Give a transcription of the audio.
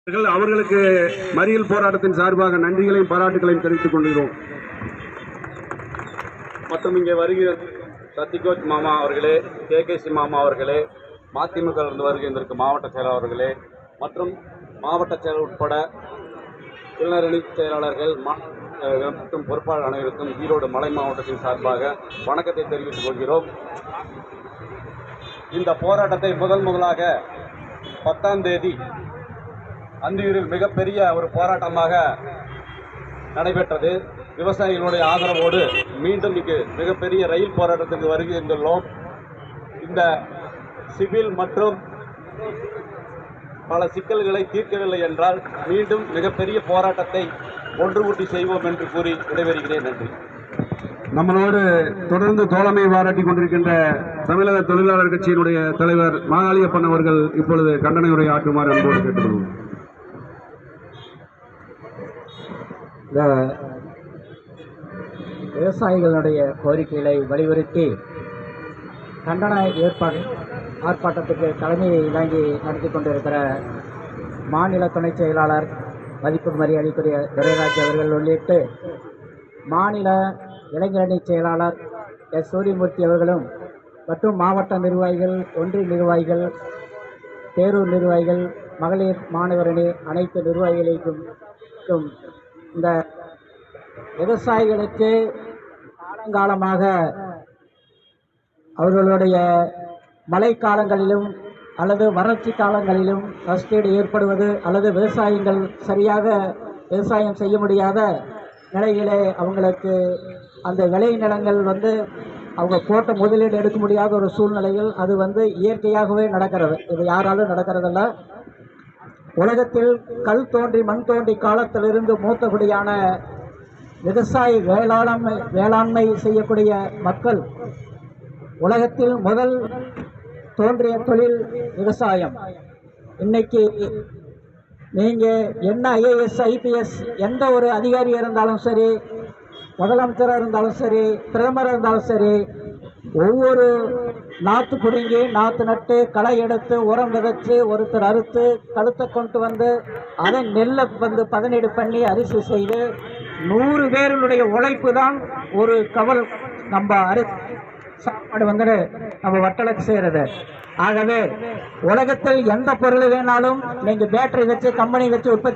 அவர்களுக்கு மறியல் போராட்டத்தின் சார்பாக நன்றிகளையும் பாராட்டுகளையும் தெரிவித்துக் கொள்கிறோம். மற்றும் இங்கே வருகிற சத்திகோச் மாமா அவர்களே, KKC மாமா அவர்களே, மதிமுக வருகின்ற மாவட்ட செயலாளர்களே மற்றும் மாவட்ட செயலர் உட்பட இளைஞரணி செயலாளர்கள் மற்றும் பொறுப்பாளர் அனைவருக்கும் ஈரோடு மலை மாவட்டத்தின் சார்பாக வணக்கத்தை தெரிவித்துக் கொள்கிறோம். இந்த போராட்டத்தை முதலாக 10ஆம் தேதி அந்தியூரில் மிகப்பெரிய ஒரு போராட்டமாக நடைபெற்றது. விவசாயிகளுடைய ஆதரவோடு மீண்டும் இங்கு மிகப்பெரிய ரயில் போராட்டத்துக்கு வருகின்றோம். இந்த சிவில் மற்றும் பல சிக்கல்களை தீர்க்கவில்லை என்றால் மீண்டும் மிகப்பெரிய போராட்டத்தை ஒன்று கூட்டி செய்வோம் என்று கூறி விடைபெறுகிறேன். நன்றி. நம்மளோடு தொடர்ந்து தோழமை பாராட்டி கொண்டிருக்கின்ற தமிழக தொழிலாளர் கட்சியினுடைய தலைவர் மாகாளியப்பன் அவர்கள் இப்பொழுது கண்டன உரை ஆற்றுமாறு அன்போடு கேட்டுக்கொள்வோம். விவசாயிகளுடைய கோரிக்கைகளை வலியுறுத்தி கண்டன ஆர்ப்பாட்டத்துக்கு தலைமையை இறங்கி நடத்தி கொண்டிருக்கிற மாநில துணைச் செயலாளர் மதிப்பு மரியாதைக்குரிய துரைராஜ் அவர்கள் உள்ளிட்டு மாநில இளைஞரணி செயலாளர் சூரியமூர்த்தி அவர்களும் மற்றும் மாவட்ட நிர்வாகிகள், ஒன்றிய நிர்வாகிகள், பேரூர் நிர்வாகிகள், மகளிர் மாணவரணி அனைத்து நிர்வாகிகளுக்கும் இந்த விவசாயிகளுக்கு காலங்காலமாக அவர்களுடைய மழை காலங்களிலும் அல்லது வறட்சி காலங்களிலும் நஷ்டீடு ஏற்படுவது அல்லது விவசாயிகள் சரியாக விவசாயம் செய்ய முடியாத நிலையிலே அவங்களுக்கு அந்த விளை நிலங்கள் அவங்க போட்ட முதலீடு எடுக்க முடியாத ஒரு சூழ்நிலையில் அது இயற்கையாகவே நடக்கிறது. இது யாராலும் நடக்கிறதில்ல. உலகத்தில் கல் தோன்றி மண் தோன்றி காலத்திலிருந்து மூத்தகுடியான விவசாய வேளாண்மை செய்யக்கூடிய மக்கள் உலகத்தில் முதல் தோன்றிய தொழில் விவசாயம். இன்னைக்கு நீங்க என்ன IAS IPS எந்த ஒரு அதிகாரி இருந்தாலும் சரி, முதலமைச்சராக இருந்தாலும் சரி, பிரதமராக இருந்தாலும் சரி, ஒவ்வொரு நாற்று பிடுங்கி நாற்று நட்டு களை எடுத்து உரம் விதைச்சு ஒருத்தர் அறுத்து கழுத்தை கொண்டு வந்து அதை நெல்லை பதனீடு பண்ணி அரிசி செய்து 100 பேருடைய உழைப்பு தான் ஒரு கவல் நம்ம சாப்பாடு நம்ம வட்டலுக்கு செய்கிறது. ஆகவே உலகத்தில் எந்த பொருள் வேணாலும் நீங்க பேட்டரி வச்சு கம்பெனி வச்சு உற்பத்தி